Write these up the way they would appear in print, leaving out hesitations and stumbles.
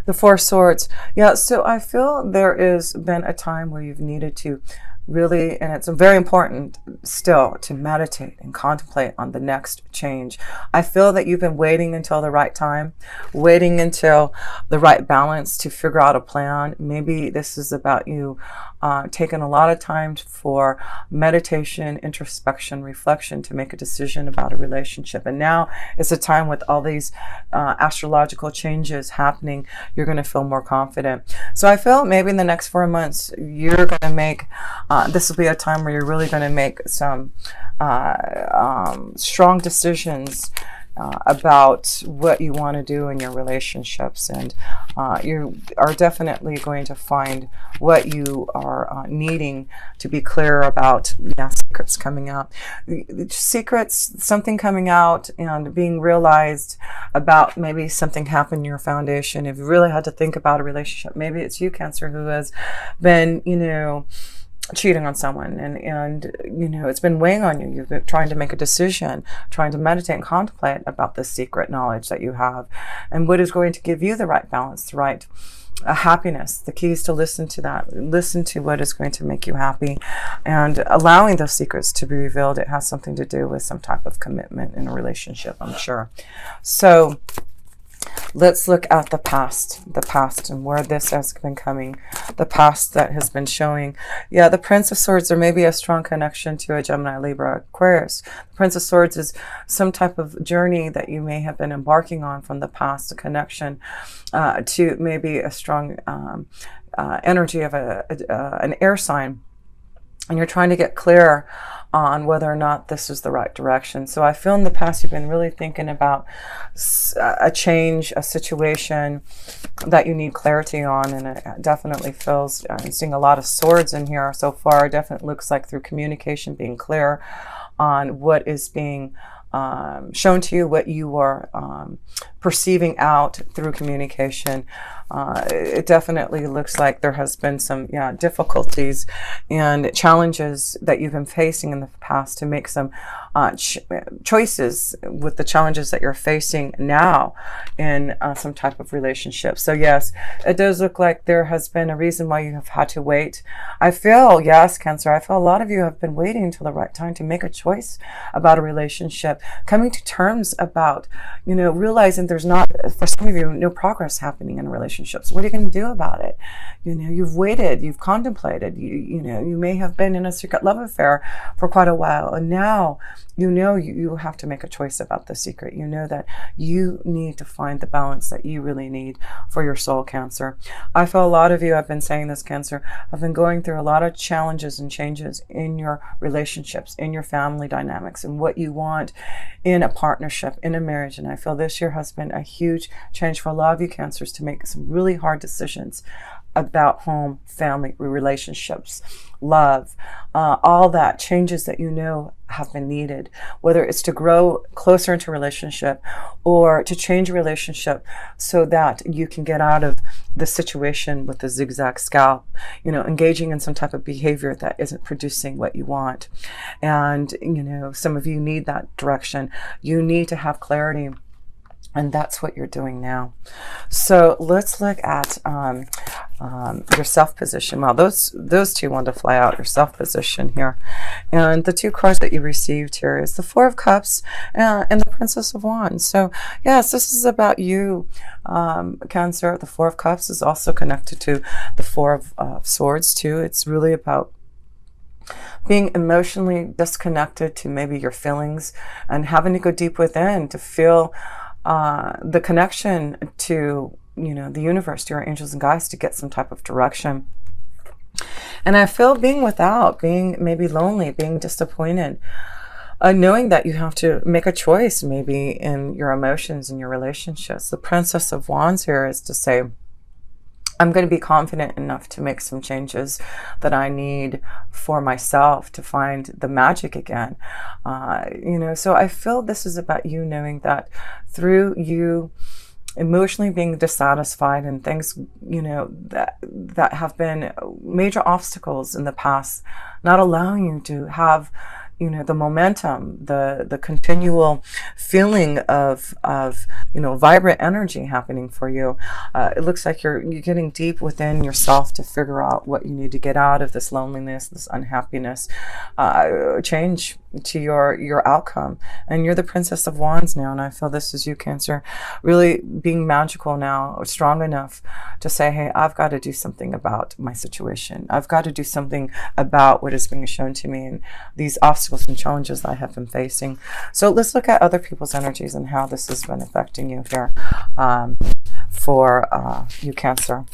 The Four Swords. Yeah, so I feel there has been a time where you've needed to really, and it's very important still, to meditate and contemplate on the next change. I feel that you've been waiting until the right time, waiting until the right balance to figure out a plan. Maybe this is about you taking a lot of time for meditation, introspection, reflection to make a decision about a relationship. And now it's a time with all these astrological changes happening, you're going to feel more confident. So I feel maybe in the next 4 months, you're going to make, this will be a time where you're really going to make some strong decisions about what you want to do in your relationships, and you are definitely going to find what you are needing to be clear about. Yeah, secrets coming out, secrets, something coming out and being realized about maybe something happened in your foundation. If you really had to think about a relationship, maybe it's you, Cancer, who has been, cheating on someone, and it's been weighing on you. You've been trying to make a decision, trying to meditate and contemplate about the secret knowledge that you have and what is going to give you the right balance, the right happiness. The key is to listen to that, listen to what is going to make you happy, and allowing those secrets to be revealed. It has something to do with some type of commitment in a relationship, I'm sure. So let's look at the past and where this has been coming, the past that has been showing. Yeah, the Prince of Swords, there may be a strong connection to a Gemini, Libra, Aquarius. The Prince of Swords is some type of journey that you may have been embarking on from the past, a connection to maybe a strong energy of an air sign. And you're trying to get clear on whether or not this is the right direction. So I feel in the past you've been really thinking about a change, a situation that you need clarity on, and it definitely feels, I'm seeing a lot of swords in here so far. It definitely looks like through communication, being clear on what is being shown to you, what you are perceiving out through communication. It definitely looks like there has been some difficulties and challenges that you've been facing in the past to make some choices with the challenges that you're facing now in some type of relationship. So yes, it does look like there has been a reason why you have had to wait. I feel, yes, Cancer, I feel a lot of you have been waiting until the right time to make a choice about a relationship, coming to terms about, realizing there's not, for some of you, no progress happening in a relationship. So what are you going to do about it? You've waited, you've contemplated, you may have been in a secret love affair for quite a while, and now you have to make a choice about the secret. You know that you need to find the balance that you really need for your soul, Cancer. I feel a lot of you, I've been saying this, Cancer, have been going through a lot of challenges and changes in your relationships, in your family dynamics, and what you want in a partnership, in a marriage. And I feel this year has been a huge change for a lot of you, Cancers, to make some really hard decisions about home, family, relationships, love, all that changes that have been needed, whether it's to grow closer into a relationship or to change a relationship so that you can get out of the situation with the zigzag scalp, engaging in some type of behavior that isn't producing what you want. And, some of you need that direction. You need to have clarity. And that's what you're doing now. So let's look at your self position. Well, those two want to fly out, your self position here. And the two cards that you received here is the Four of Cups and the Princess of Wands. So yes, this is about you, Cancer. The Four of Cups is also connected to the Four of Swords too. It's really about being emotionally disconnected to maybe your feelings and having to go deep within to feel the connection to, the universe, to your angels and guides, to get some type of direction. And I feel being without, being maybe lonely, being disappointed, knowing that you have to make a choice maybe in your emotions and your relationships. The Princess of Wands here is to say, I'm going to be confident enough to make some changes that I need for myself to find the magic again. So I feel this is about you knowing that through you emotionally being dissatisfied and things, that have been major obstacles in the past, not allowing you to have the momentum, the continual feeling of vibrant energy happening for you. It looks like you're getting deep within yourself to figure out what you need to get out of this loneliness, this unhappiness, change to your outcome. And you're the Princess of Wands now, and I feel this is you, Cancer, really being magical now, strong enough to say, hey, I've got to do something about my situation. I've got to do something about what is being shown to me and these obstacles and challenges that I have been facing. So let's look at other people's energies and how this has been affecting you here, for you, Cancer.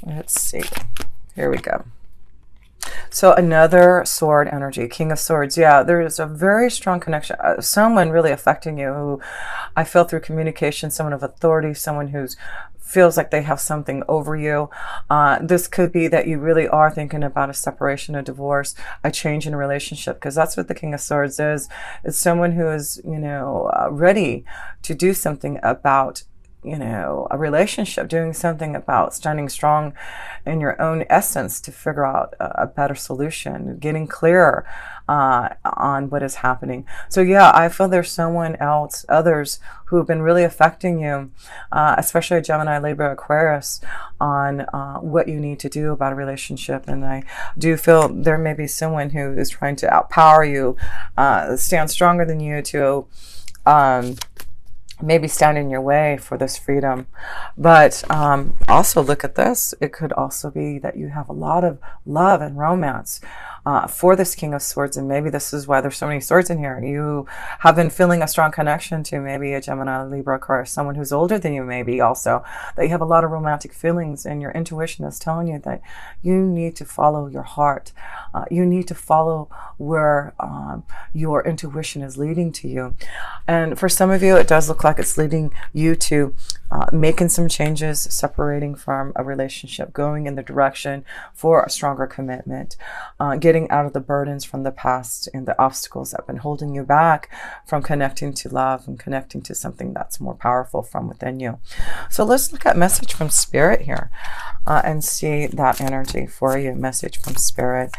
Let's see. Here we go. So another sword energy, King of Swords. Yeah, there is a very strong connection. Someone really affecting you who I feel through communication, someone of authority, someone who's feels like they have something over you. This could be that you really are thinking about a separation, a divorce, a change in a relationship, because that's what the King of Swords is. It's someone who is, ready to do something about a relationship, doing something about standing strong in your own essence to figure out a better solution, getting clearer on what is happening. So yeah, I feel there's someone else, others who have been really affecting you, especially Gemini, Libra, Aquarius, on what you need to do about a relationship. And I do feel there may be someone who is trying to outpower you, stand stronger than you to maybe stand in your way for this freedom. But also look at this. It could also be that you have a lot of love and romance for this King of Swords, and maybe this is why there's so many swords in here. You have been feeling a strong connection to maybe a Gemini, Libra, Aquarius, someone who's older than you, maybe also, that you have a lot of romantic feelings, and your intuition is telling you that you need to follow your heart. You need to follow where your intuition is leading to you. And for some of you, it does look like it's leading you to making some changes, separating from a relationship, going in the direction for a stronger commitment, getting out of the burdens from the past and the obstacles that have been holding you back from connecting to love and connecting to something that's more powerful from within you. So let's look at message from Spirit here and see that energy for you. Message from Spirit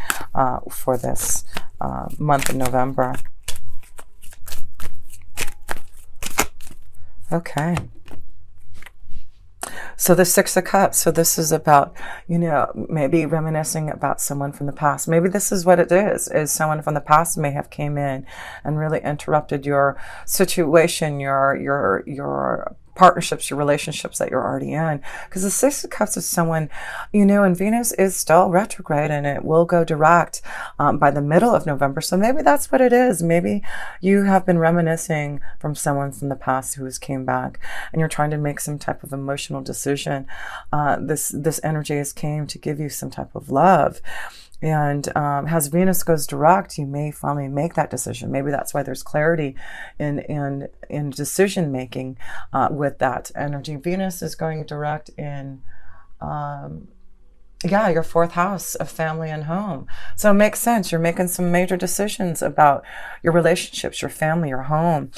for this month of November. Okay. So the Six of Cups. So this is about, maybe reminiscing about someone from the past. Maybe this is what it is someone from the past may have came in and really interrupted your situation, your partnerships, your relationships that you're already in. Because the Six of Cups is someone, and Venus is still retrograde and it will go direct by the middle of November. So maybe that's what it is. Maybe you have been reminiscing from someone from the past who has came back and you're trying to make some type of emotional decision. This energy has came to give you some type of love. And as Venus goes direct, you may finally make that decision. Maybe that's why there's clarity in decision making with that energy. Venus is going direct in your fourth house of family and home. So it makes sense. You're making some major decisions about your relationships, your family, your home.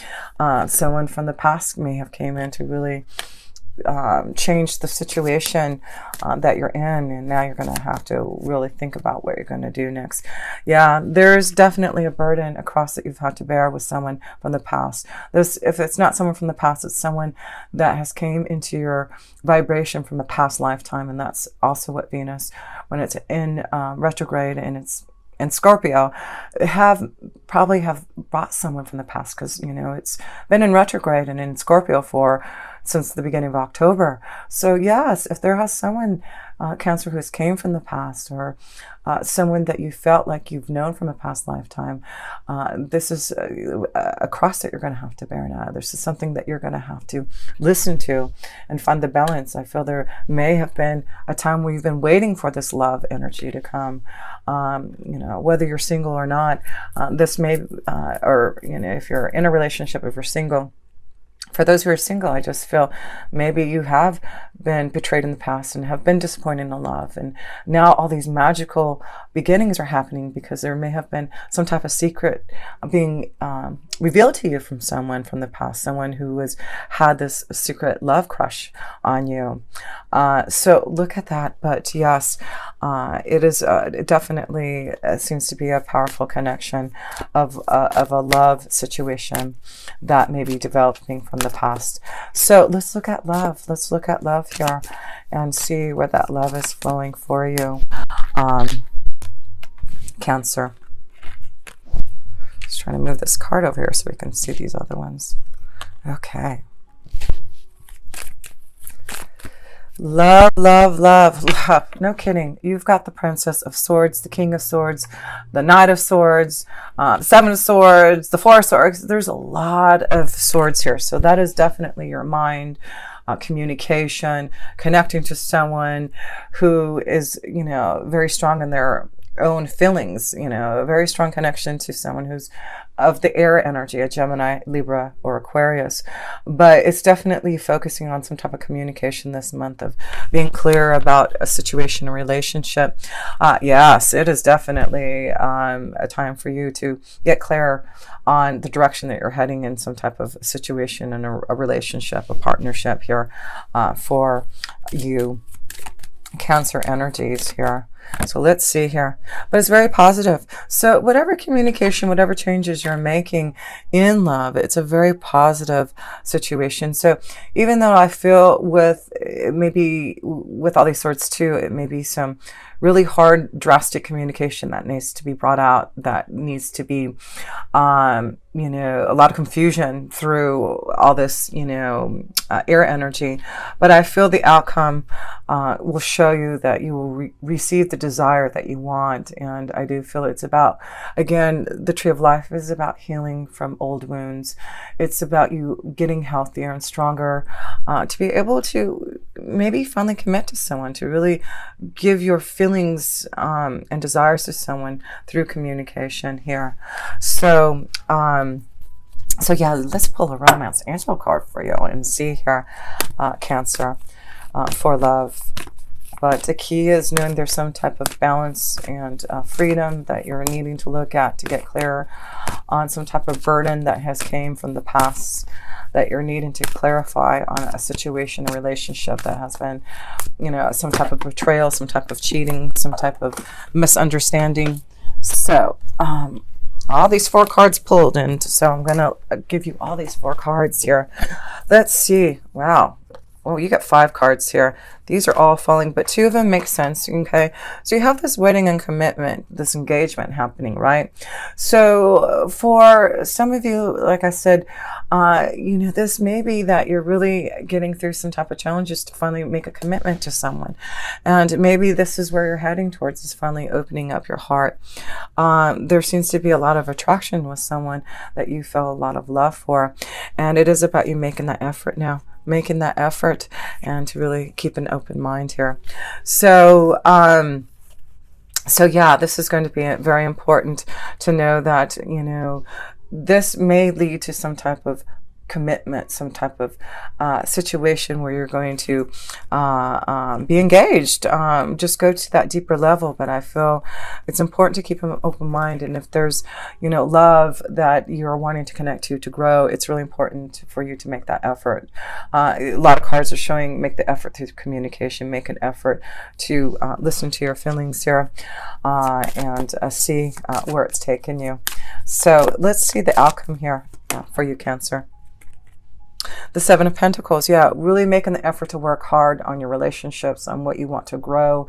Someone from the past may have came in to really change the situation that you're in, and now you're going to have to really think about what you're going to do next. Yeah, there's definitely a burden, a cross that you've had to bear with someone from the past. If it's not someone from the past, it's someone that has came into your vibration from a past lifetime, and that's also what Venus, when it's in retrograde and it's in Scorpio, probably have brought someone from the past, because it's been in retrograde and in Scorpio since the beginning of October. So yes, if there has someone, Cancer, who has came from the past, or someone that you felt like you've known from a past lifetime, this is a cross that you're going to have to bear now. This is something that you're going to have to listen to and find the balance. I feel there may have been a time where you've been waiting for this love energy to come. Whether you're single or not, this may, or if you're in a relationship, if you're single. For those who are single, I just feel maybe you have been betrayed in the past and have been disappointed in love. And now all these magical beginnings are happening because there may have been some type of secret being revealed to you from someone from the past, someone who has had this secret love crush on you. So look at that. But yes, it definitely seems to be a powerful connection of a love situation that may be developing from the past. So let's look at love. Let's look at love here and see where that love is flowing for you. Cancer. Just trying to move this card over here so we can see these other ones. Okay. Love, love, love, love. No kidding. You've got the Princess of Swords, the King of Swords, the Knight of Swords, the Seven of Swords, the Four of Swords. There's a lot of swords here. So that is definitely your mind, communication, connecting to someone who is, very strong in their own feelings, a very strong connection to someone who's of the air energy, a Gemini, Libra, or Aquarius. But it's definitely focusing on some type of communication this month, of being clear about a situation, a relationship. Yes, it is definitely a time for you to get clear on the direction that you're heading in some type of situation and a relationship, a partnership here for you. Cancer energies here. So let's see here. But it's very positive. So whatever communication, whatever changes you're making in love, it's a very positive situation. So even though I feel with maybe with all these swords too, it may be some really hard, drastic communication that needs to be brought out, that needs to be, a lot of confusion through all this, air energy. But I feel the outcome will show you that you will receive the desire that you want. And I do feel it's about, again, the Tree of Life is about healing from old wounds. It's about you getting healthier and stronger to be able to maybe finally commit to someone, to really give your feelings and desires to someone through communication here. So yeah, let's pull a romance angel card for you and see here, Cancer, for love. But the key is knowing there's some type of balance and freedom that you're needing to look at to get clearer on some type of burden that has came from the past, that you're needing to clarify on a situation, a relationship that has been, some type of betrayal, some type of cheating, some type of misunderstanding. So, all these 4 cards pulled, and so I'm going to give you all these 4 cards here. Let's see. Wow. Well, you got 5 cards here. These are all falling, but 2 of them make sense, okay? So you have this wedding and commitment, this engagement happening, right? So for some of you, like I said, this may be that you're really getting through some type of challenges to finally make a commitment to someone. And maybe this is where you're heading towards, is finally opening up your heart. There seems to be a lot of attraction with someone that you feel a lot of love for. And it is about you making that effort now. Making that effort and to really keep an open mind here. So yeah, this is going to be very important to know that, this may lead to some type of commitment, some type of situation where you're going to be engaged, just go to that deeper level. But I feel it's important to keep an open mind, and if there's love that you're wanting to connect to grow, it's really important for you to make that effort. A lot of cards are showing make the effort through communication, make an effort to listen to your feelings here and see where it's taken you. So let's see the outcome here for you, Cancer. The Seven of Pentacles, yeah, really making the effort to work hard on your relationships, on what you want to grow.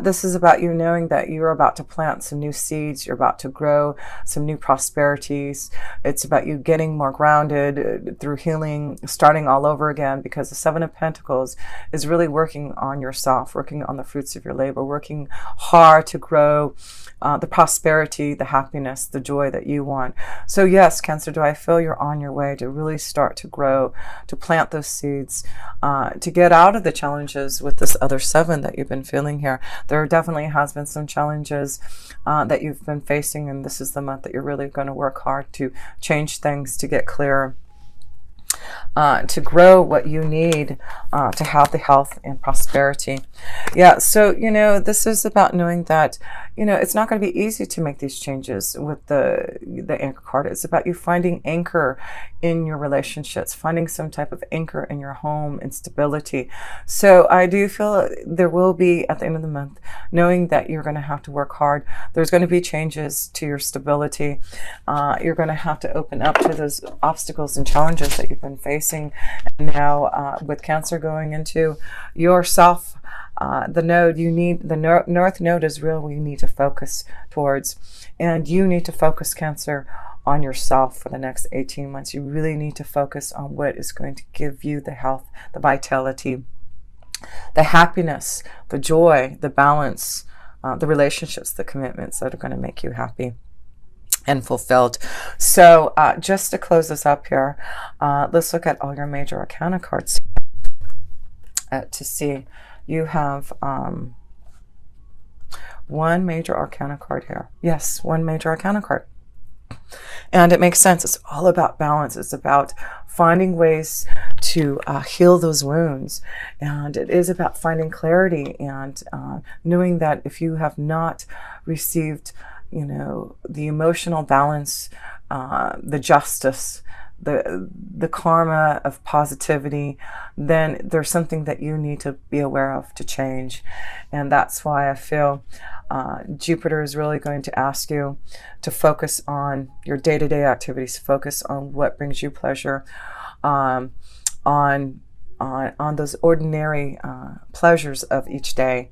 This is about you knowing that you're about to plant some new seeds. You're about to grow some new prosperities. It's about you getting more grounded through healing, starting all over again, because the Seven of Pentacles is really working on yourself, working on the fruits of your labor, working hard to grow the prosperity, the happiness, the joy that you want. So yes, Cancer, do I feel you're on your way to really start to grow, to plant those seeds, to get out of the challenges with this other 7 that you've been feeling here. There definitely has been some challenges that you've been facing, and this is the month that you're really going to work hard to change things, to get clearer. to grow what you need to have the health and prosperity. Yeah, so, this is about knowing that, it's not going to be easy to make these changes with the anchor card. It's about you finding anchor in your relationships, finding some type of anchor in your home and stability. So I do feel there will be, at the end of the month, knowing that you're going to have to work hard. There's going to be changes to your stability. You're going to have to open up to those obstacles and challenges that you've been facing. And now with Cancer going into yourself, the node you need, the north node is real. We need to focus towards, and you need to focus, Cancer, on yourself for the next 18 months. You really need to focus on what is going to give you the health, the vitality, the happiness, the joy, the balance, the relationships, the commitments that are going to make you happy and fulfilled. So just to close this up here, let's look at all your major arcana cards to see. You have one major arcana card here. Yes, one major arcana card. And it makes sense. It's all about balance. It's about finding ways to heal those wounds. And it is about finding clarity and knowing that if you have not received, the emotional balance, the justice, the karma of positivity, then there's something that you need to be aware of to change. And that's why I feel Jupiter is really going to ask you to focus on your day-to-day activities, focus on what brings you pleasure, on those ordinary pleasures of each day,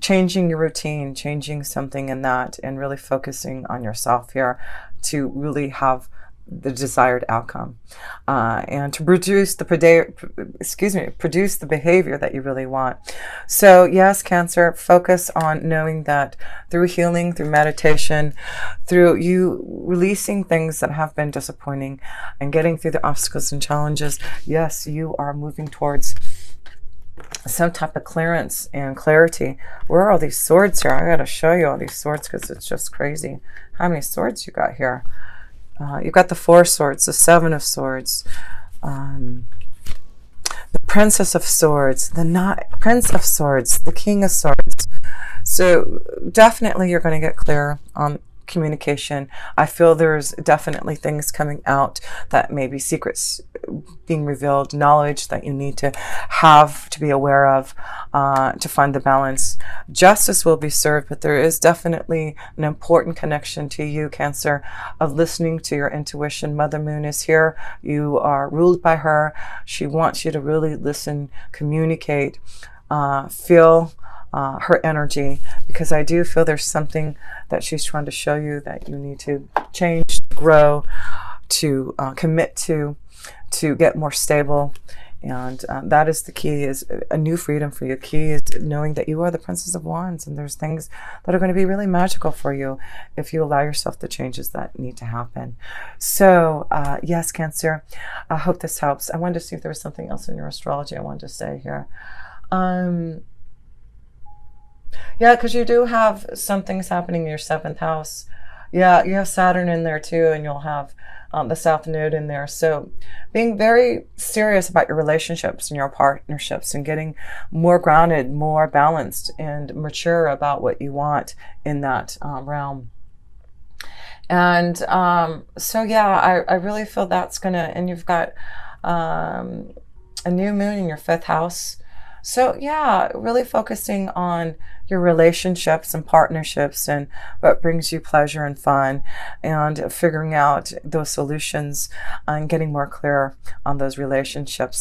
changing your routine, changing something in that, and really focusing on yourself here to really have the desired outcome, and to produce the behavior that you really want. So yes, Cancer, focus on knowing that through healing, through meditation, through you releasing things that have been disappointing and getting through the obstacles and challenges, yes, you are moving towards some type of clearance and clarity. Where are all these swords here? I gotta show you all these swords because it's just crazy how many swords you got here. You've got the Four of Swords, the Seven of Swords, the Princess of Swords, the Prince of Swords, the King of Swords. So definitely you're going to get clear on communication. I feel there's definitely things coming out that may be secrets being revealed, knowledge that you need to have to be aware of to find the balance. Justice will be served, but there is definitely an important connection to you, Cancer, of listening to your intuition. Mother Moon is here. You are ruled by her. She wants you to really listen, communicate, feel her energy, because I do feel there's something that she's trying to show you that you need to change, grow, to commit to get more stable. And that is the key, is a new freedom for you. Key is knowing that you are the Princess of Wands, and there's things that are going to be really magical for you if you allow yourself the changes that need to happen. So yes, Cancer, I hope this helps. I wanted to see if there was something else in your astrology I wanted to say here. Yeah, because you do have some things happening in your 7th house. Yeah, you have Saturn in there too, and you'll have the South Node in there. So being very serious about your relationships and your partnerships and getting more grounded, more balanced, and mature about what you want in that realm. And so yeah, I really feel that's gonna, and you've got a new moon in your 5th house. So yeah, really focusing on your relationships and partnerships and what brings you pleasure and fun, and figuring out those solutions and getting more clear on those relationships.